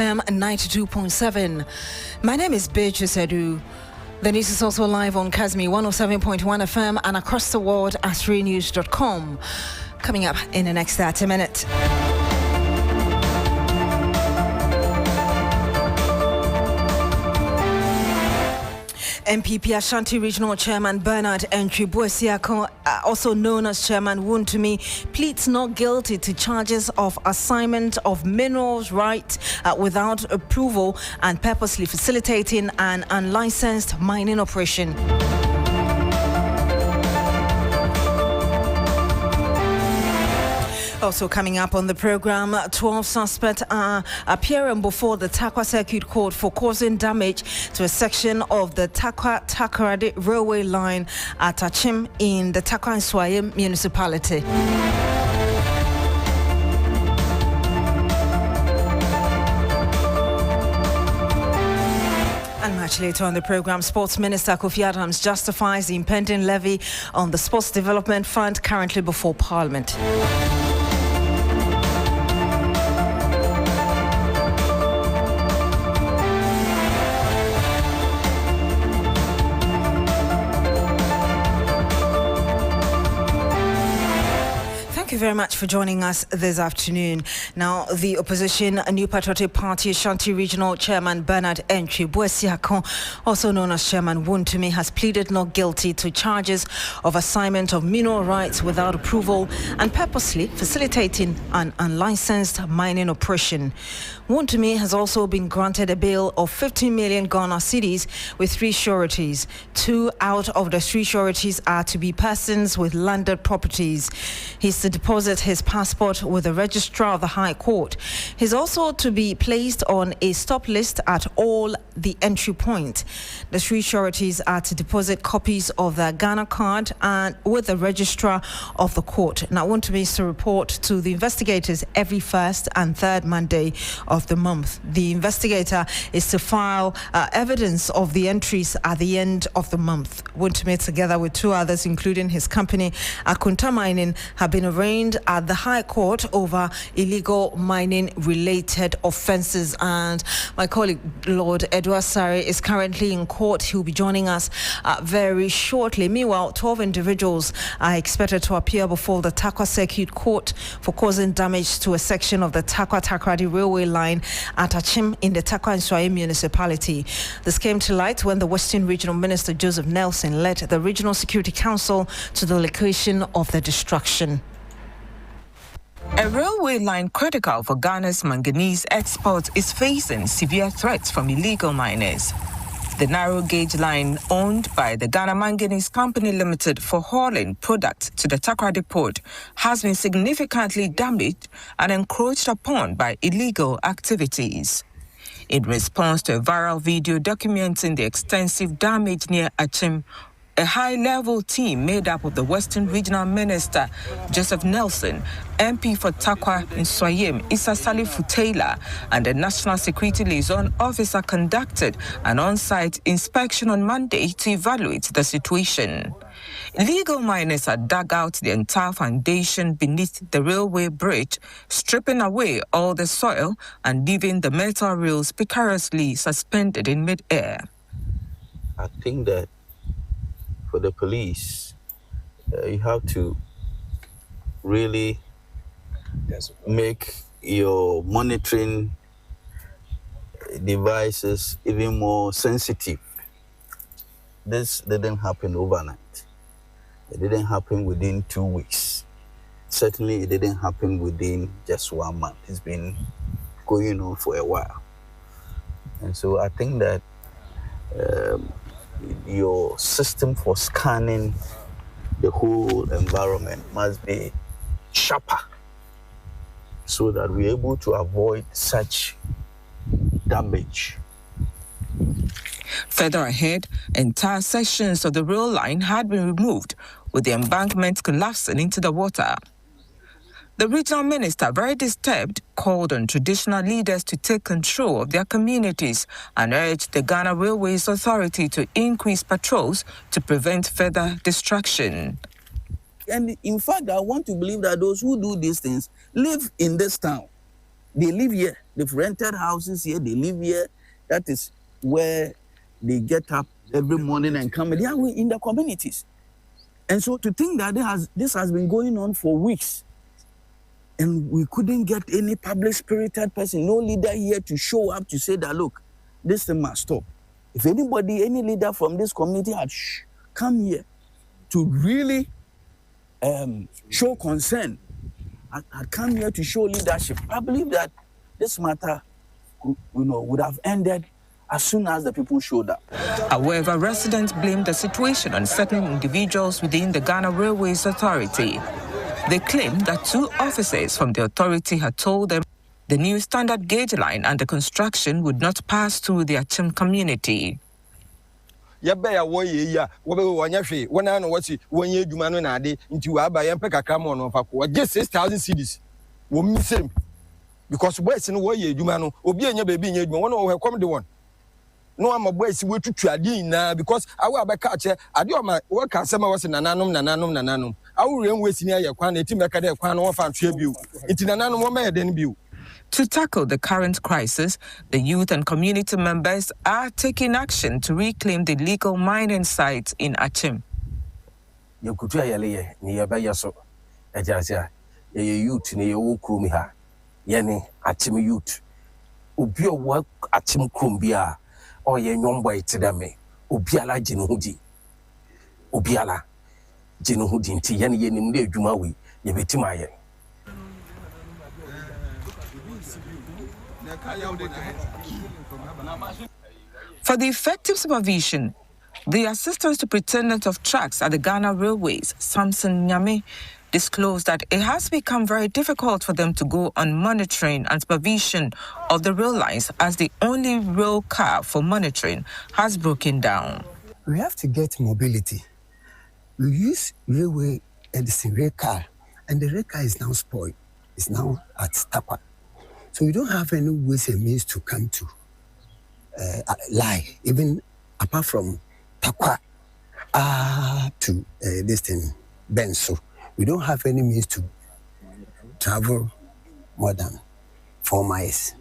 FM 92.7. My name is Beatrice Adu. The news is also live on Kazmi 107.1 FM and across the world at freenews.com. Coming up in the next 30 minutes. MPP Ashanti Regional Chairman Bernard Adu, also known as Chairman Wontumi, pleads not guilty to charges of assignment of minerals rights without approval and purposely facilitating an unlicensed mining operation. Also coming up on the program, 12 suspects are appearing before the Takwa Circuit Court for causing damage to a section of the Takwa-Takoradi railway line at Achim in the Takwa and Swayim municipality. And much later on the program, Sports Minister Kofi Adams justifies the impending levy on the Sports Development Fund currently before Parliament. Thank you very much for joining us this afternoon. Now, the opposition, a New Patriotic Party Ashanti Regional Chairman Bernard Adu, also known as Chairman Wontumi, has pleaded not guilty to charges of assignment of mineral rights without approval and purposely facilitating an unlicensed mining operation. Wontumi has also been granted a bail of 15 million Ghana cedis with 3 sureties. 2 out of the 3 sureties are to be persons with landed properties. He's to deposit his passport with the registrar of the High Court. He's also to be placed on a stop list at all the entry points. The 3 sureties are to deposit copies of the Ghana card and with the registrar of the court. Now, Wontumi is to report to the investigators every first and third Monday of the month. The investigator is to file evidence of the entries at the end of the month. Wontumi, together with 2 others, including his company, Akunta Mining, have been arraigned at the High Court over illegal mining-related offences. And my colleague, Lord Edward Sari, is currently in court. He'll be joining us very shortly. Meanwhile, 12 individuals are expected to appear before the Takwa Circuit Court for causing damage to a section of the Takwa-Takoradi railway line at Achim in the Takwa and Swayim municipality. This came to light when the Western Regional Minister Joseph Nelson led the Regional Security Council to the location of the destruction. A railway line critical for Ghana's manganese exports is facing severe threats from illegal miners. The narrow gauge line owned by the Ghana Manganese Company Limited for hauling products to the Takoradi port has been significantly damaged and encroached upon by illegal activities. In response to a viral video documenting the extensive damage near Achim, a high-level team made up of the Western Regional Minister Joseph Nelson, MP for Takwa and Swayim Issa Salifu Taylor, and the National Security Liaison Officer conducted an on-site inspection on Monday to evaluate the situation. Illegal miners had dug out the entire foundation beneath the railway bridge, stripping away all the soil and leaving the metal rails precariously suspended in mid-air. I think that for the police, you have to really make your monitoring devices even more sensitive. This didn't happen overnight. It didn't happen within 2 weeks. Certainly, it didn't happen within just 1 month. It's been going on for a while. And so I think that your system for scanning the whole environment must be sharper so that we're able to avoid such damage. Further ahead, entire sections of the rail line had been removed, with the embankment collapsing into the water. The regional minister, very disturbed, called on traditional leaders to take control of their communities and urged the Ghana Railways Authority to increase patrols to prevent further destruction. And in fact, I want to believe that those who do these things live in this town. They live here. They've rented houses here, they live here. That is where they get up every morning and come. They are in the communities. And so to think that this has been going on for weeks, and we couldn't get any public-spirited person, no leader here to show up to say that, look, this thing must stop. If anybody, any leader from this community had come here to really show concern, had come here to show leadership, I believe that this matter, would have ended as soon as the people showed up. However, residents blamed the situation on certain individuals within the Ghana Railways Authority. They claimed that 2 officers from the authority had told them the new standard gauge line under construction would not pass through the Achim community. Just 6,000 cedis. Because boys in way you man, Obi baby, one of come the one. No, I'm a boy, we to Tradina because I will back catch I do my work as some was in Nananum. I will waste near your quantity, make a quan of and tribute. It's in Nananum woman then view. To tackle the current crisis, the youth and community members are taking action to reclaim the legal mining sites in Achim. You could try a near Bayaso, a jazia, a youth near Ukumiha, Yenny, Achim youth. Ubio work Achim Kumbia, or ye young boy Tidame, Ubiala Jinuhudi. Ubiala Jinuhudi, Tiani Yenim Jumawi, Yebetimaye. For the effective supervision, the Assistant Superintendent of Tracks at the Ghana Railways, Samson Nyame, disclosed that it has become very difficult for them to go on monitoring and supervision of the rail lines as the only rail car for monitoring has broken down. We have to get mobility. We use railway and the rail car, and the rail car is now spoiled. It's now at Tapa. So we don't have any ways and means to come to lie, even apart from Takwa to this thing, Benso. We don't have any means to travel more than 4 miles.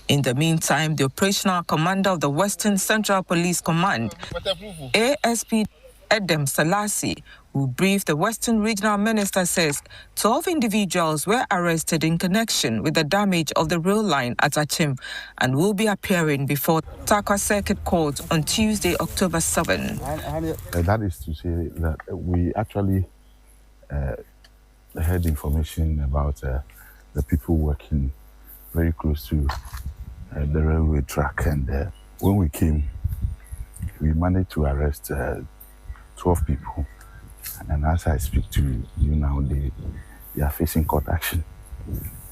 In the meantime, the operational commander of the Western Central Police Command, ASP Edem Selassie, who briefed the Western Regional Minister, says 12 individuals were arrested in connection with the damage of the rail line at Achim and will be appearing before Takwa Circuit Court on Tuesday, October 7. That is to say that we actually heard information about the people working very close to the railway track, and when we came, we managed to arrest 12 people, and as I speak to you now, they are facing court action.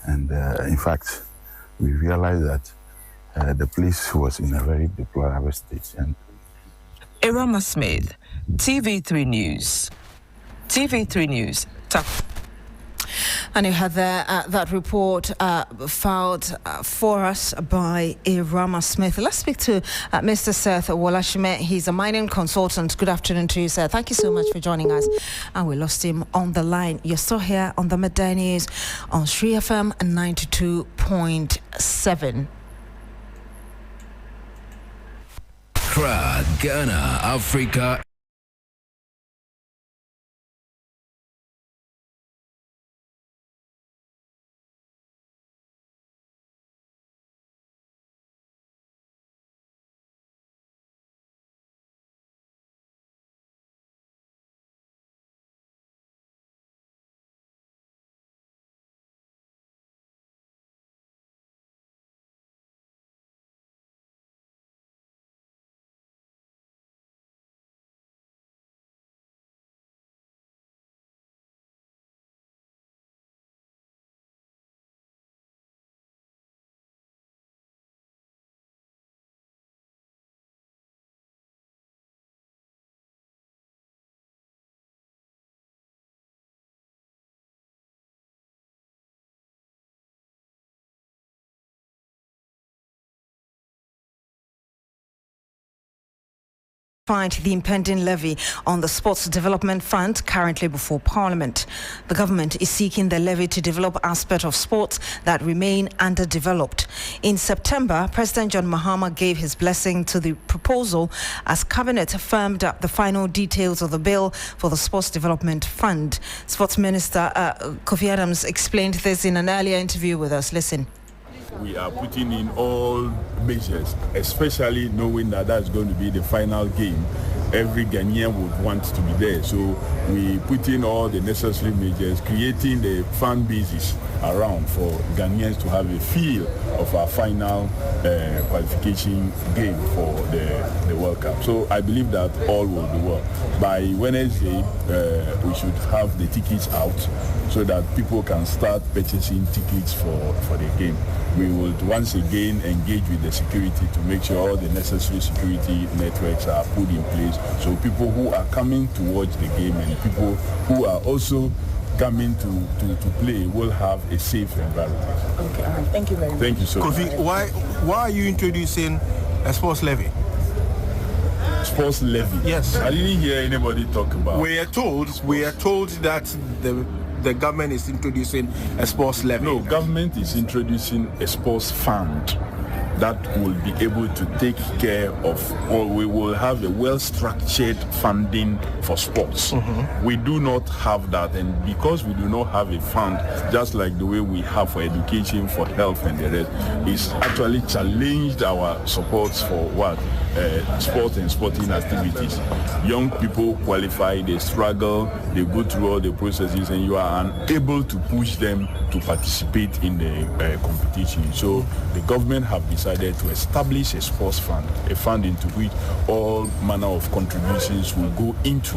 And in fact, we realized that the place was in a very deplorable state. And Irama Smith, TV3 News. TV3 News. And you had that report filed for us by Irama Smith. Let's speak to Mr. Seth Wolashime. He's a mining consultant. Good afternoon to you, sir. Thank you so much for joining us. And we lost him on the line. You're still here on the Midday News on Sri FM 92.7. Accra, Ghana, Africa. despite the impending levy on the Sports Development Fund currently before Parliament. The government is seeking the levy to develop aspects of sports that remain underdeveloped. In September, President John Mahama gave his blessing to the proposal as Cabinet firmed up the final details of the bill for the Sports Development Fund. Sports Minister Kofi Adams explained this in an earlier interview with us. Listen. We are putting in all measures, especially knowing that that's going to be the final game. Every Ghanaian would want to be there. So we put in all the necessary measures, creating the fan bases around for Ghanaians to have a feel of our final qualification game for the World Cup. So I believe that all will be well. By Wednesday, we should have the tickets out so that people can start purchasing tickets for the game. We will once again engage with the security to make sure all the necessary security networks are put in place, so people who are coming to watch the game and people who are also coming to play will have a safe environment. Okay, all right. Thank you very much. Thank you so much. Kofi, why are you introducing a sports levy? Sports levy? Yes. I didn't hear anybody talk about. We are told that the government is introducing a sports levy. No, government is introducing a sports fund that will be able to take care of, or we will have a well-structured funding for sports. Mm-hmm. We do not have that, and because we do not have a fund, just like the way we have for education, for health and the rest, it's actually challenged our supports for what? Sport and sporting activities. Young people qualify, they struggle, they go through all the processes, and you are unable to push them to participate in the competition. So the government have decided to establish a sports fund, a fund into which all manner of contributions will go into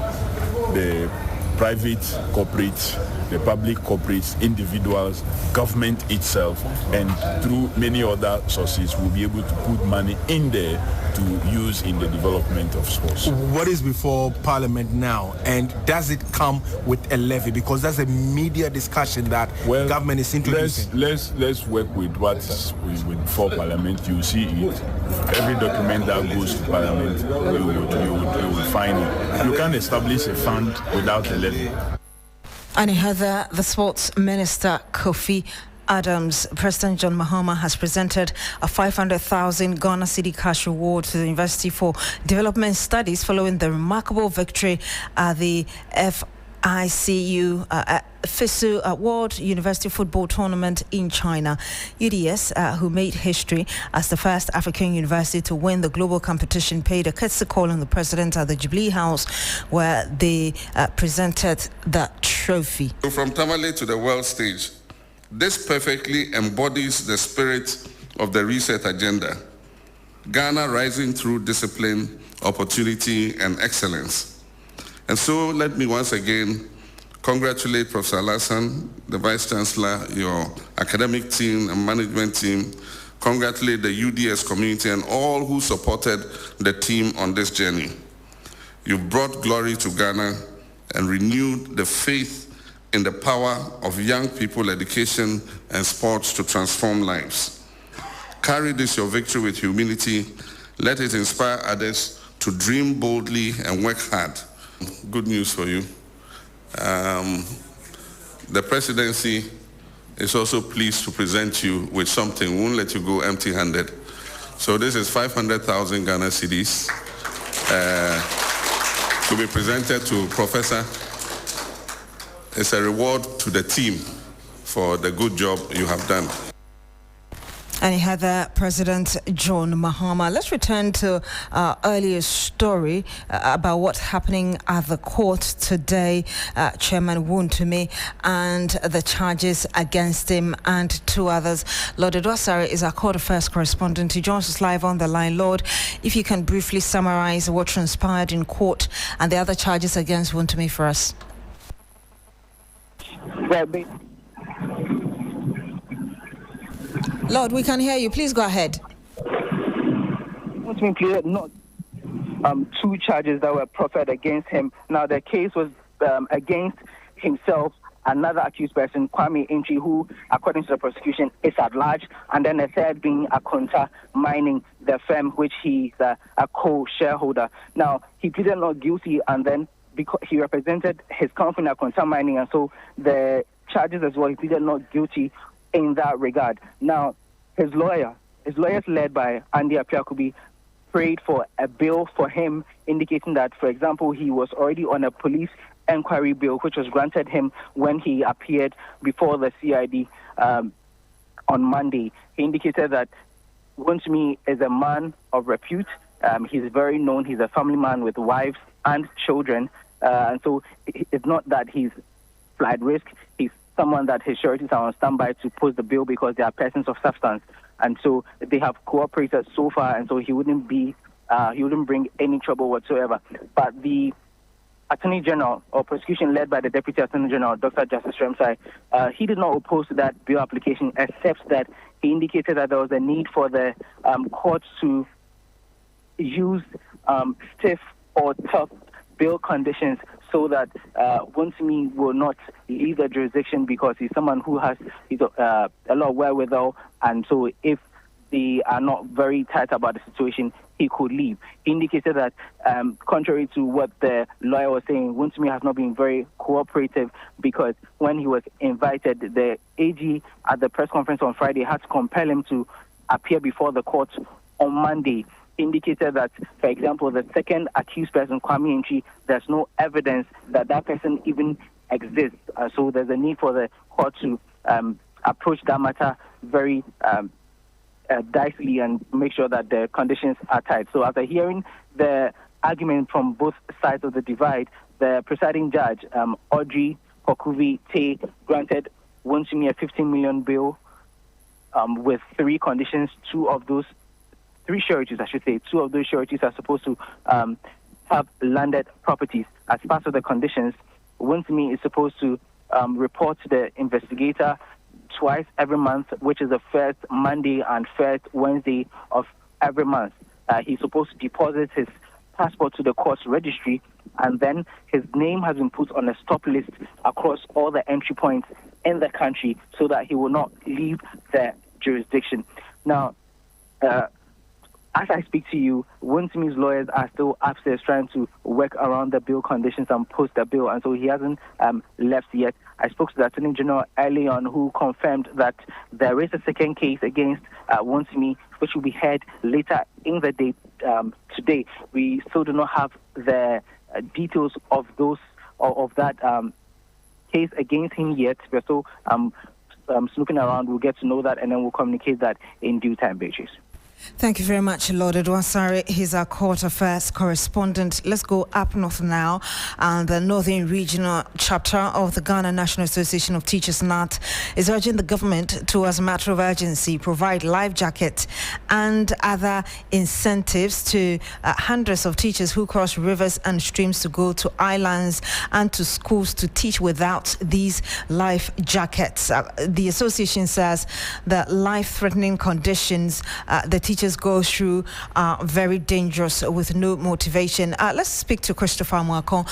the private corporates, the public corporates, individuals, government itself, and through many other sources will be able to put money in there to use in the development of sports. What is before Parliament now, and does it come with a levy? Because that's a media discussion that government is introducing. Let's work with what's before Parliament. You see it. Every document that goes to Parliament, you will find it. You can't establish a fund without a levy. And Heather, the Sports Minister Kofi Adams, President John Mahama has presented a 500,000 Ghana Cedi cash reward to the University for Development Studies following the remarkable victory at the FICU FISU World University Football Tournament in China. UDS, who made history as the first African university to win the global competition, paid a courtesy call on the president at the Jubilee House, where they presented the trophy. From Tamale to the world stage, this perfectly embodies the spirit of the reset agenda. Ghana rising through discipline, opportunity, and excellence. And so let me once again congratulate Professor Alassane, the Vice Chancellor, your academic team and management team. Congratulate the UDS community and all who supported the team on this journey. You brought glory to Ghana and renewed the faith in the power of young people, education, and sports to transform lives. Carry this your victory with humility. Let it inspire others to dream boldly and work hard. Good news for you. The presidency is also pleased to present you with something. We won't let you go empty-handed. So this is 500,000 Ghana cedis to be presented to Professor. It's a reward to the team for the good job you have done. And he had President John Mahama. Let's return to our earlier story about what's happening at the court today. Chairman Wontumi and the charges against him and two others. Lord Edwasare is our court affairs correspondent. He joins us live on the line. Lord, if you can briefly summarize what transpired in court and the other charges against Wontumi for us. Lord, we can hear you. Please go ahead. What's been clear, not two charges that were proffered against him. Now, the case was against himself another accused person, Kwame Intri, who, according to the prosecution, is at large, and then the third being Akonta Mining, the firm which he's a co-shareholder. Now, he pleaded not guilty, and then because he represented his company, Akonta Mining, and so the charges as well, he pleaded not guilty in that regard. Now, his lawyers led by Andy Apiakubi, prayed for a bill for him, indicating that, for example, he was already on a police inquiry bill, which was granted him when he appeared before the CID on Monday. He indicated that Wontumi is a man of repute. He's very known. He's a family man with wives and children. And so it's not that he's flight risk. He's someone that his sureties are on standby to post the bill because they are persons of substance. And so they have cooperated so far, and so he wouldn't bring any trouble whatsoever. But the Attorney General, or prosecution led by the Deputy Attorney General, Dr. Justice Remsai, he did not oppose that bill application, except that he indicated that there was a need for the courts to use stiff or tough bill conditions so that Wontumi will not leave the jurisdiction, because he's someone who has a lot of wherewithal, and so if they are not very tight about the situation, he could leave. He indicated that, contrary to what the lawyer was saying, Wontumi has not been very cooperative, because when he was invited, the AG at the press conference on Friday had to compel him to appear before the court on Monday. Indicated that, for example, the second accused person, Kwame Intri, there's no evidence that that person even exists. So there's a need for the court to approach that matter very dicily and make sure that the conditions are tight. So after hearing the argument from both sides of the divide, the presiding judge, Audrey Kokuvi Tay, granted Wontumi a 15 million bill with three conditions. Three sureties are supposed to have landed properties. As part of the conditions, Wontumi is supposed to report to the investigator twice every month, which is the first Monday and first Wednesday of every month. He's supposed to deposit his passport to the court's registry, and then his name has been put on a stop list across all the entry points in the country so that he will not leave the jurisdiction. Now, as I speak to you, Wontumi's lawyers are still upstairs trying to work around the bill conditions and post the bill, and so he hasn't left yet. I spoke to the Attorney General early on, who confirmed that there is a second case against Wontumi, which will be heard later in the day today. We still do not have the details of that case against him yet. We're still snooping around. We'll get to know that, and then we'll communicate that in due time, Beatrice. Thank you very much, Lord Edwasare. He's our court affairs correspondent. Let's go up north now. The Northern Regional Chapter of the Ghana National Association of Teachers, NAT, is urging the government to, as a matter of urgency, provide life jackets and other incentives to hundreds of teachers who cross rivers and streams to go to islands and to schools to teach without these life jackets. The association says that life-threatening conditions the teachers go through are very dangerous with no motivation. Let's speak to Christopher Mwako,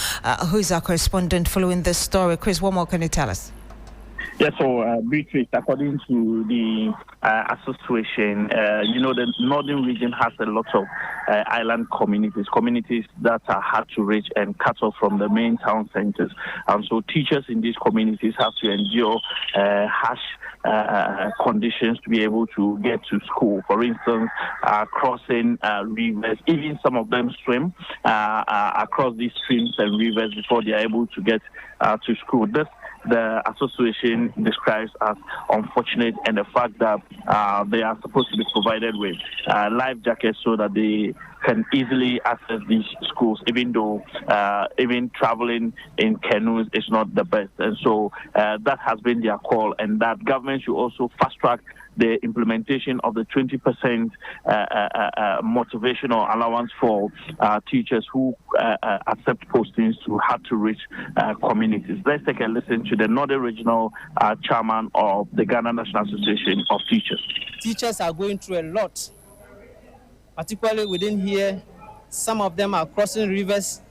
who is our correspondent following this story. Chris, what more can you tell us? Yes, so Beatrice, according to the association, the northern region has a lot of island communities that are hard to reach and cut off from the main town centers. And so teachers in these communities have to endure harsh conditions to be able to get to school. For instance, crossing rivers, even some of them swim across these streams and rivers before they are able to get to school. This the association describes as unfortunate, and the fact that they are supposed to be provided with life jackets so that they can easily access these schools, even though even traveling in canoes is not the best. And so that has been their call, and that government should also fast-track the implementation of the 20% motivational allowance for teachers who accept postings to hard-to-reach communities. Let's take a listen to the Northern Regional Chairman of the Ghana National Association of Teachers. Teachers are going through a lot, particularly within here. Some of them are crossing rivers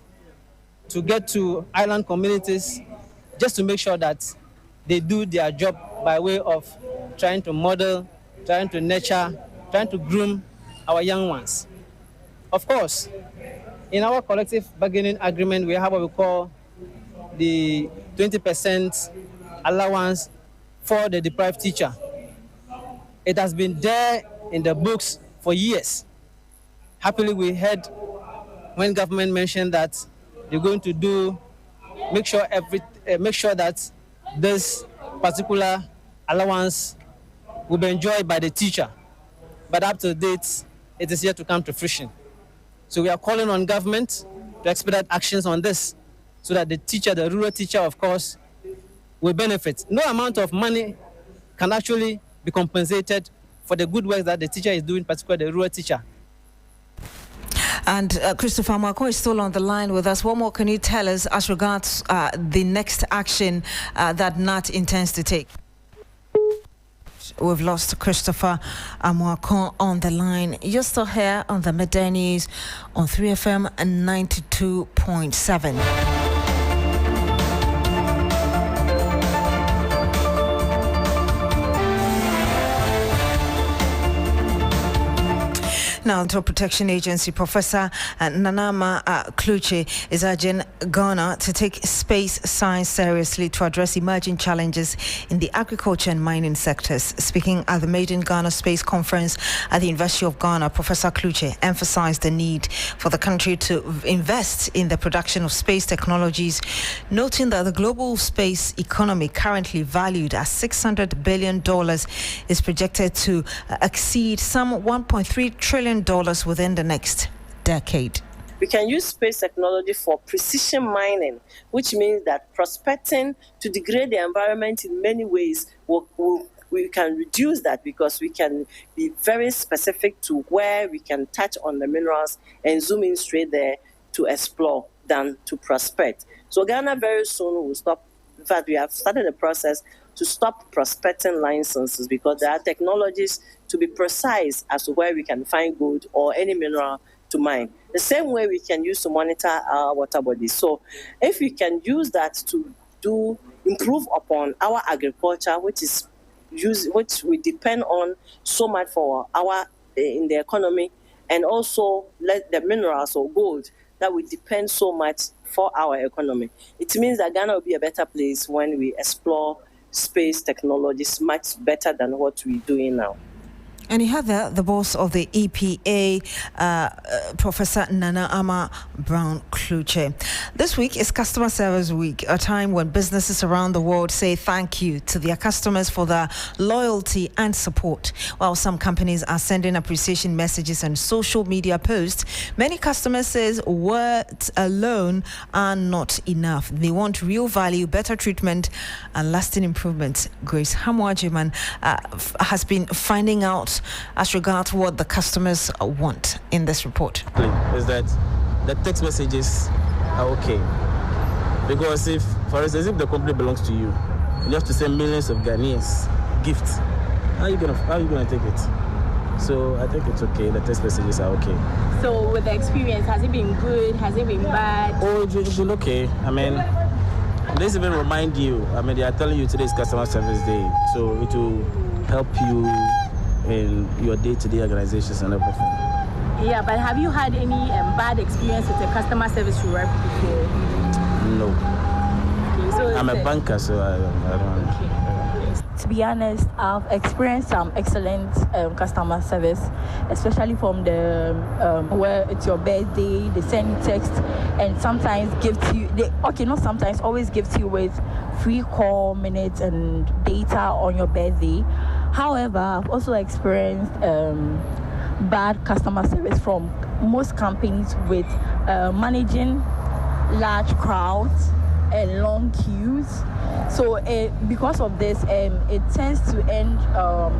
to get to island communities just to make sure that they do their job by way of trying to model, trying to nurture, trying to groom our young ones. Of course, in our collective bargaining agreement, we have what we call the 20% allowance for the deprived teacher. It has been there in the books for years. Happily, we heard when government mentioned that they're going to make sure that this particular allowance will be enjoyed by the teacher. But up to date, it is yet to come to fruition. So we are calling on government to expedite actions on this so that the teacher, the rural teacher, of course, will benefit. No amount of money can actually be compensated for the good work that the teacher is doing, particularly the rural teacher. And Christopher Marco is still on the line with us. What more can you tell us as regards the next action that NAT intends to take? We've lost Christopher Amuakon on the line. You're still here on the Midday News on 3FM 92.7. Now, Child Protection Agency Professor Nanama Kluche is urging Ghana to take space science seriously to address emerging challenges in the agriculture and mining sectors. Speaking at the Made in Ghana Space Conference at the University of Ghana, Professor Kluche emphasized the need for the country to invest in the production of space technologies, noting that the global space economy, currently valued at $600 billion, is projected to exceed some $1.3 trillion within the next decade. We can use space technology for precision mining, which means that prospecting to degrade the environment in many ways, we can reduce that because we can be very specific to where we can touch on the minerals and zoom in straight there to explore than to prospect. So Ghana very soon will stop. In fact, we have started the process to stop prospecting licenses because there are technologies to be precise as to where we can find gold or any mineral to mine. The same way we can use to monitor our water bodies. So if we can use that to improve upon our agriculture, which we depend on so much for our in the economy, and also let the minerals or gold that we depend so much for our economy. It means that Ghana will be a better place when we explore space technologies much better than what we're doing now. And you have the boss of the EPA, Professor Nanama Brown Kluche. This week is Customer Service Week, a time when businesses around the world say thank you to their customers for their loyalty and support. While some companies are sending appreciation messages and social media posts, many customers say words alone are not enough. They want real value, better treatment, and lasting improvement. Grace Hamwajiman has been finding out as regards what the customers want in this report. Is that the text messages are okay, because if, for instance, if the company belongs to you, you have to send millions of Ghanaians gifts. How are you gonna take it? So I think it's okay. The text messages are okay. So with the experience, has it been good? Has it been bad? Oh, it's been okay. I mean, this even remind you. I mean, they are telling you today is Customer Service Day, so it will help you in your day-to-day organizations and everything. Yeah, but have you had any bad experience with the customer service you work before? No. Okay, so I'm a banker, so I don't. Okay. To be honest, I've experienced some excellent customer service, especially from the where it's your birthday, they send you text and sometimes give to you. Always give to you with free call minutes and data on your birthday. However, I've also experienced bad customer service from most companies with managing large crowds and long queues. So because of this, it tends to end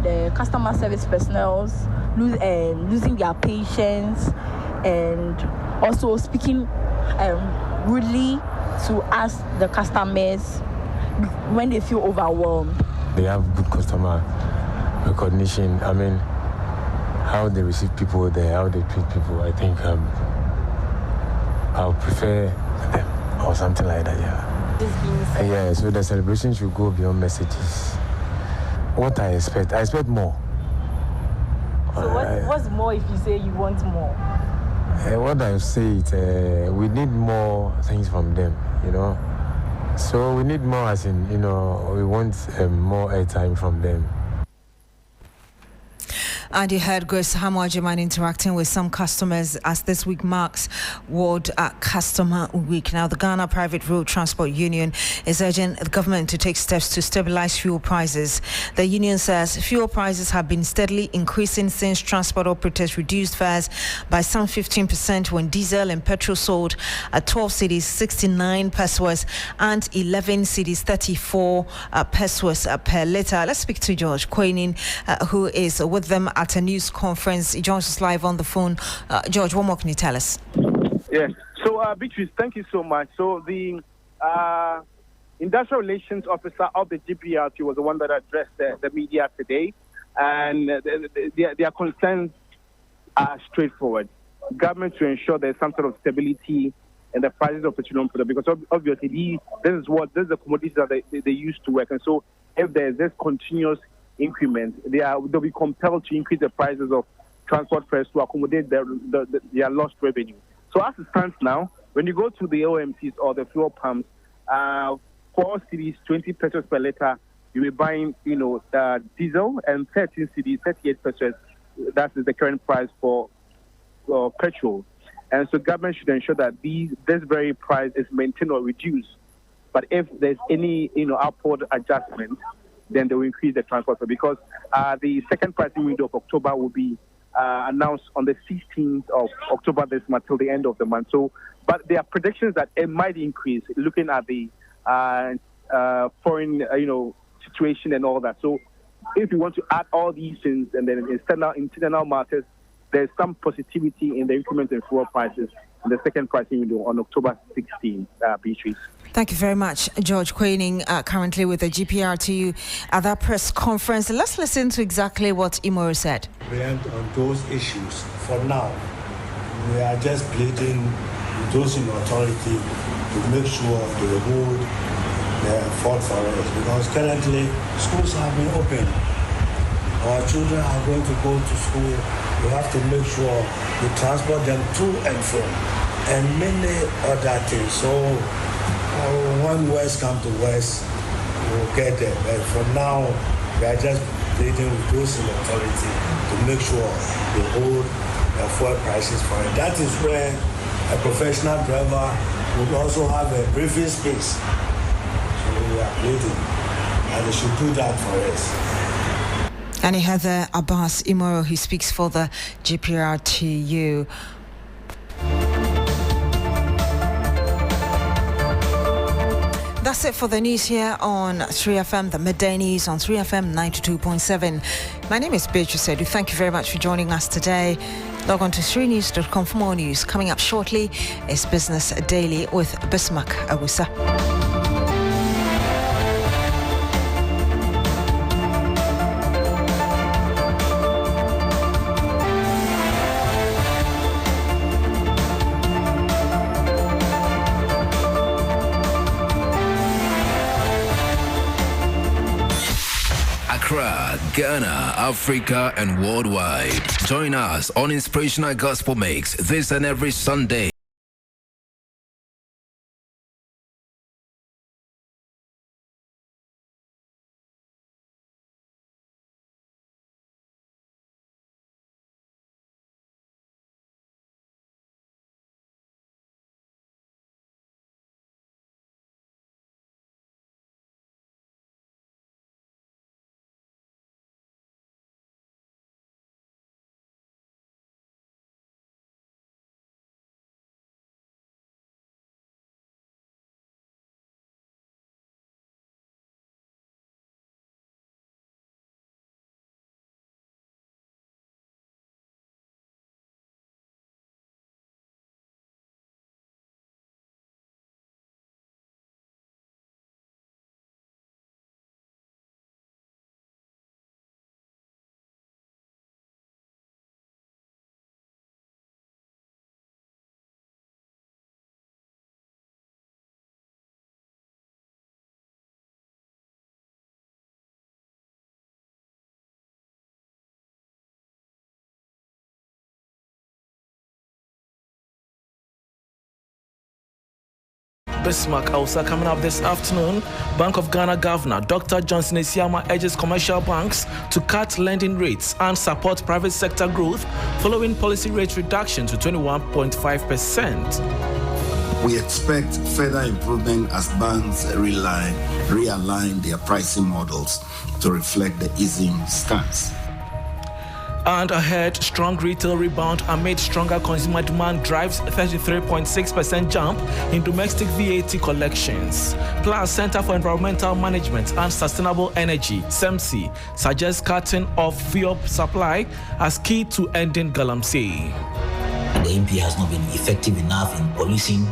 the customer service personnel losing their patience and also speaking rudely to us, the customers, when they feel overwhelmed. They have good customer recognition. I mean, how they receive people there, how they treat people, I think I'll prefer them or something like that, yeah. this being said? Yeah, so the celebration should go beyond messages. What I expect more. So what's more if you say you want more? What I say is we need more things from them, So we need more as in, we want more airtime from them. And you heard Grace Hamwajiman interacting with some customers as this week marks World Customer Week. Now, the Ghana Private Road Transport Union is urging the government to take steps to stabilize fuel prices. The union says fuel prices have been steadily increasing since transport operators reduced fares by some 15% when diesel and petrol sold at 12 cedis 69 pesos and 11 cedis 34 pesos per litre. Let's speak to George Quaining, who is with them at a news conference. He joins us live on the phone. George, what more can you tell us? Yes. So, Beatrice, thank you so much. So, the industrial relations officer of the GPRT was the one that addressed the media today, and their concerns are straightforward. Government to ensure there's some sort of stability in the prices of petroleum products, because obviously this is the commodities that they used to work, and so if there's this continuous increment, they'll be compelled to increase the prices of transport fares to accommodate their lost revenue. So as it stands now, when you go to the OMCs or the fuel pumps, 4 cedis 20 pesos per litre, you'll be buying, diesel, and 13 cedis 38 pesos. That is the current price for petrol. And so government should ensure that this very price is maintained or reduced. But if there's any, upward adjustment, then they will increase the transport fare, because the second pricing window of October will be announced on the 16th of October this month till the end of the month. So, but there are predictions that it might increase, looking at the foreign, situation and all that. So, if you want to add all these things and then internal matters, there's some positivity in the increment in fuel prices in the second pricing window on October 16th, Beatrice. Thank you very much, George Quaining, currently with the GPRTU at that press conference. Let's listen to exactly what Imoro said. On those issues, for now, we are just pleading with those in authority to make sure they hold their fort for us, because currently schools have been open. Our children are going to go to school. We have to make sure we transport them to and from, and many other things. So when West come to West, we'll get there. But for now, we are just pleading with those in authority to make sure they hold the fuel prices for it. That is where a professional driver would also have a briefing space. So we are pleading, and they should do that for us. And he had Abbas Imoro, who speaks for the GPRTU. That's it for the news here on 3FM, the midday news on 3FM 92.7. My name is Beatrice Adu. Thank you very much for joining us today. Log on to 3news.com for more news. Coming up shortly is Business Daily with Bismarck Awusa. Accra, Ghana, Africa, and worldwide. Join us on Inspirational Gospel Mix this and every Sunday. Bismarck. Also coming up this afternoon, Bank of Ghana Governor Dr. Johnson Esiama urges commercial banks to cut lending rates and support private sector growth following policy rate reduction to 21.5%. We expect further improvement as banks realign their pricing models to reflect the easing stance. And ahead, strong retail rebound amid stronger consumer demand drives 33.6% jump in domestic VAT collections. Plus, Center for Environmental Management and Sustainable Energy, CEMSI, suggests cutting of fuel supply as key to ending galamsey. The MP has not been effective enough in policing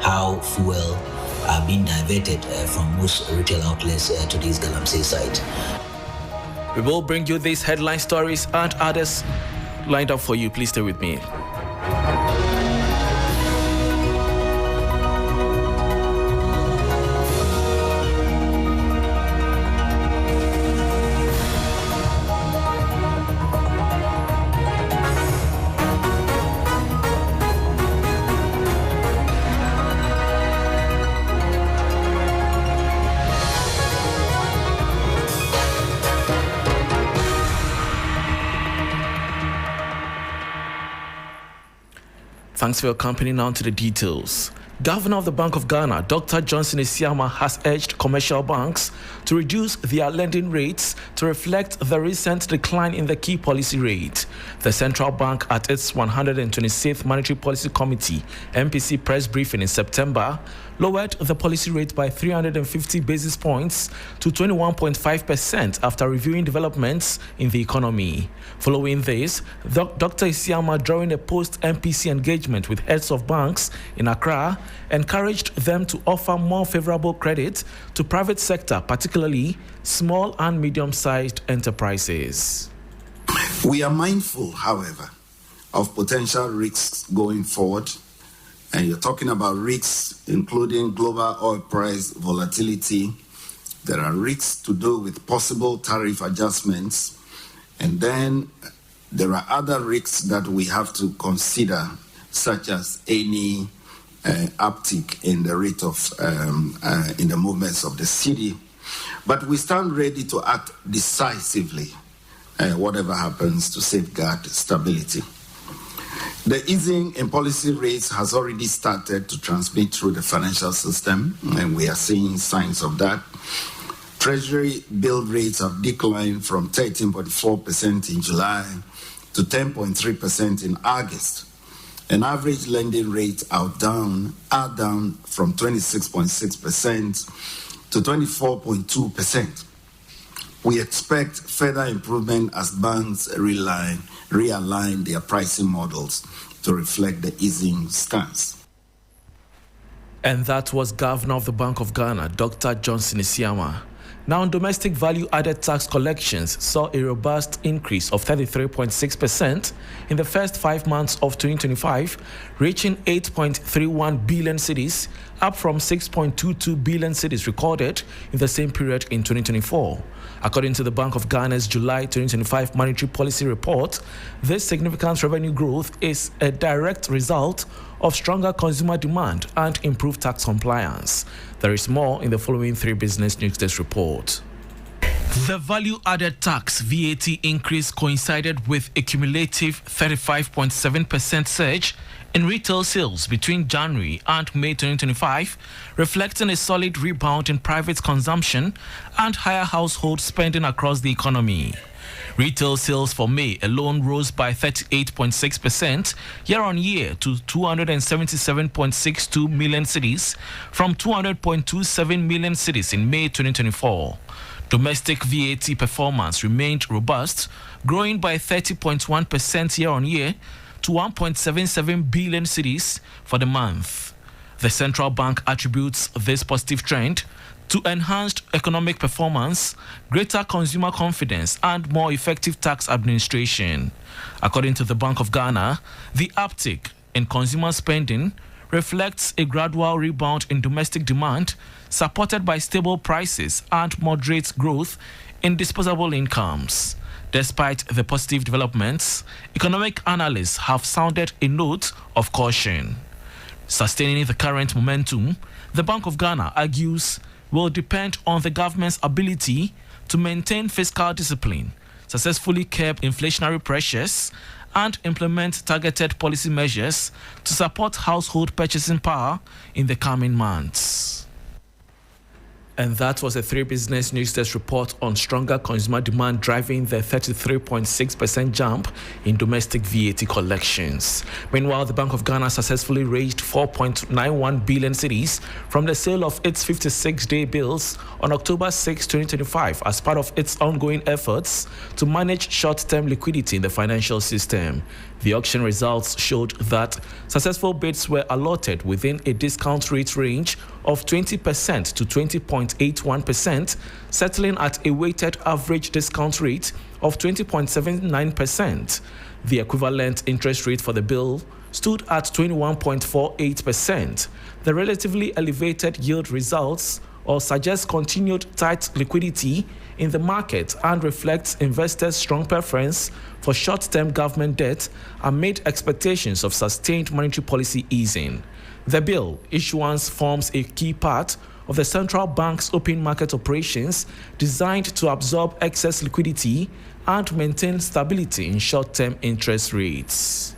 how fuel are being diverted from most retail outlets to this galamsey site. We will bring you these headline stories and others lined up for you. Please stay with me. Thanks for your company. Now to the details. Governor of the Bank of Ghana, Dr. Johnson Esiama, has urged commercial banks to reduce their lending rates to reflect the recent decline in the key policy rate. The central bank, at its 126th Monetary Policy Committee MPC press briefing in September, lowered the policy rate by 350 basis points to 21.5% after reviewing developments in the economy. Following this, Dr. Esiama, during a post-MPC engagement with heads of banks in Accra, encouraged them to offer more favorable credit to private sector, particularly small and medium-sized enterprises. We are mindful, however, of potential risks going forward. And you're talking about risks including global oil price volatility. There are risks to do with possible tariff adjustments. And then there are other risks that we have to consider, such as any uptick in the rate of, in the movements of the city. But we stand ready to act decisively, whatever happens, to safeguard stability. The easing in policy rates has already started to transmit through the financial system, and we are seeing signs of that. Treasury bill rates have declined from 13.4% in July to 10.3% in August. And average lending rates are down from 26.6% to 24.2%. We expect further improvement as banks realign their pricing models to reflect the easing stance. And that was Governor of the Bank of Ghana, Dr. Johnson Esiama. Now, domestic value-added tax collections saw a robust increase of 33.6% in the first 5 months of 2025, reaching 8.31 billion cedis, up from 6.22 billion cedis recorded in the same period in 2024. According to the Bank of Ghana's July 2025 Monetary Policy Report, this significant revenue growth is a direct result of stronger consumer demand and improved tax compliance. There is more in the following 3 Business News Desk report. The value-added tax VAT increase coincided with a cumulative 35.7% surge in retail sales between January and May 2025, reflecting a solid rebound in private consumption and higher household spending across the economy. Retail sales for May alone rose by 38.6% year-on-year to 277.62 million cedis from 200.27 million cedis in May 2024. Domestic VAT performance remained robust, growing by 30.1% year-on-year to 1.77 billion cedis for the month. The central bank attributes this positive trend to enhanced economic performance, greater consumer confidence, and more effective tax administration. According to the Bank of Ghana, the uptick in consumer spending reflects a gradual rebound in domestic demand, supported by stable prices and moderate growth in disposable incomes. Despite the positive developments, economic analysts have sounded a note of caution. Sustaining the current momentum, the Bank of Ghana argues, will depend on the government's ability to maintain fiscal discipline, successfully curb inflationary pressures, and implement targeted policy measures to support household purchasing power in the coming months. And that was a 3 Business News Desk report on stronger consumer demand driving the 33.6% jump in domestic VAT collections. Meanwhile, the Bank of Ghana successfully raised 4.91 billion cedis from the sale of its 56-day bills on October 6, 2025 as part of its ongoing efforts to manage short-term liquidity in the financial system. The auction results showed that successful bids were allotted within a discount rate range of 20% to 20.81%, settling at a weighted average discount rate of 20.79%. The equivalent interest rate for the bill stood at 21.48%. The relatively elevated yield results or suggests continued tight liquidity in the market and reflects investors' strong preference for short-term government debt amid expectations of sustained monetary policy easing. The bill issuance forms a key part of the central bank's open market operations designed to absorb excess liquidity and maintain stability in short-term interest rates.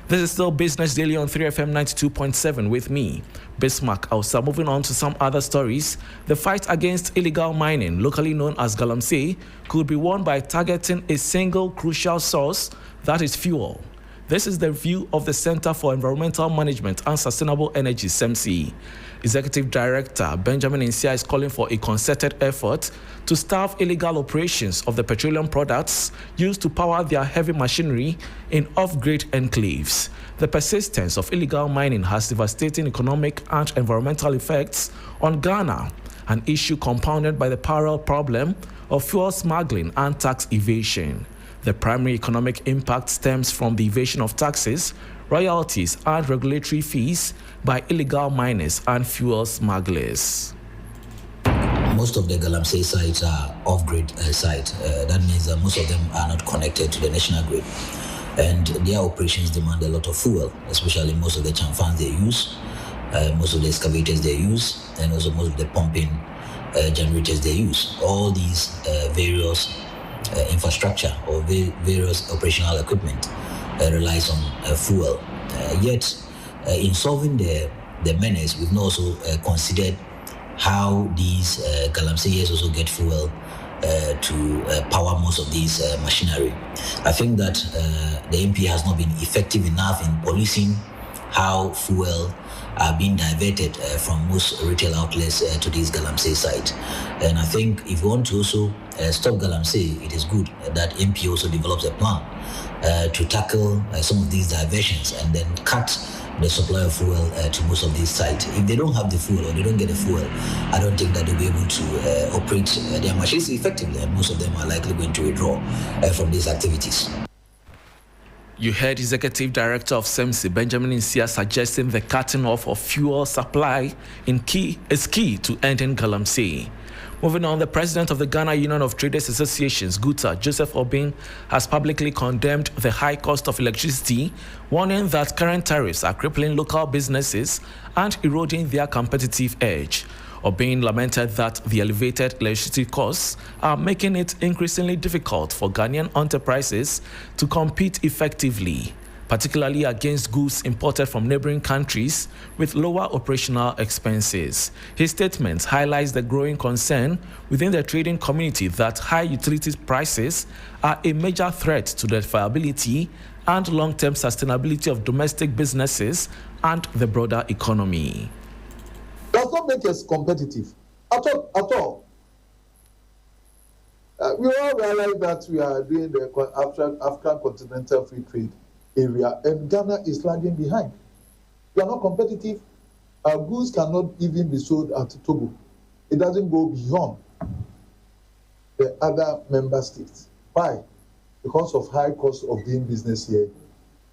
This is still Business Daily on 3FM 92.7 with me, Bismarck Ausa. Moving on to some other stories, the fight against illegal mining, locally known as galamsey, could be won by targeting a single crucial source, that is fuel. This is the view of the Center for Environmental Management and Sustainable Energy, CEMSI. Executive Director Benjamin Nsia is calling for a concerted effort to starve illegal operations of the petroleum products used to power their heavy machinery in off-grid enclaves. The persistence of illegal mining has devastating economic and environmental effects on Ghana, an issue compounded by the parallel problem of fuel smuggling and tax evasion. The primary economic impact stems from the evasion of taxes, royalties, and regulatory fees by illegal miners and fuel smugglers. Most of the galamsey sites are off-grid sites. That means that most of them are not connected to the national grid. And their operations demand a lot of fuel, especially most of the chamfans they use, most of the excavators they use, and also most of the pumping generators they use. All these various infrastructure or various operational equipment relies on fuel. Yet, in solving the menace, we've also considered how these galamseyers also get fuel to power most of these machinery. I think that the MP has not been effective enough in policing how fuel are being diverted from most retail outlets to these galamsey sites. And I think if you want to also stop galamsey, it is good that MP also develops a plan to tackle some of these diversions and then cut the supply of fuel to most of these sites. If they don't have the fuel or they don't get the fuel, I don't think that they'll be able to operate their machines effectively, and most of them are likely going to withdraw from these activities. You heard Executive Director of CEMSI, Benjamin Nsia, suggesting the cutting off of fuel supply is key to ending galamsey. Moving on, the president of the Ghana Union of Traders Associations, GUTA, Joseph Obin, has publicly condemned the high cost of electricity, warning that current tariffs are crippling local businesses and eroding their competitive edge. Obin lamented that the elevated electricity costs are making it increasingly difficult for Ghanaian enterprises to compete effectively, particularly against goods imported from neighboring countries with lower operational expenses. His statement highlights the growing concern within the trading community that high utility prices are a major threat to the viability and long-term sustainability of domestic businesses and the broader economy. Does not make us competitive at all. We all realize that we are doing the African Continental Free Trade area, and Ghana is lagging behind. We are not competitive. Our goods cannot even be sold at Togo. It doesn't go beyond the other member states. Why? Because of high cost of doing business here,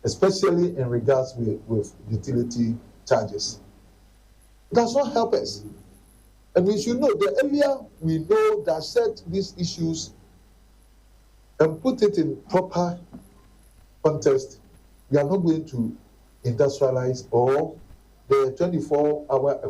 especially in regards with utility charges. It does not help us. And we should know, the earlier we know that set these issues and put it in proper context, we are not going to industrialize or the 24-hour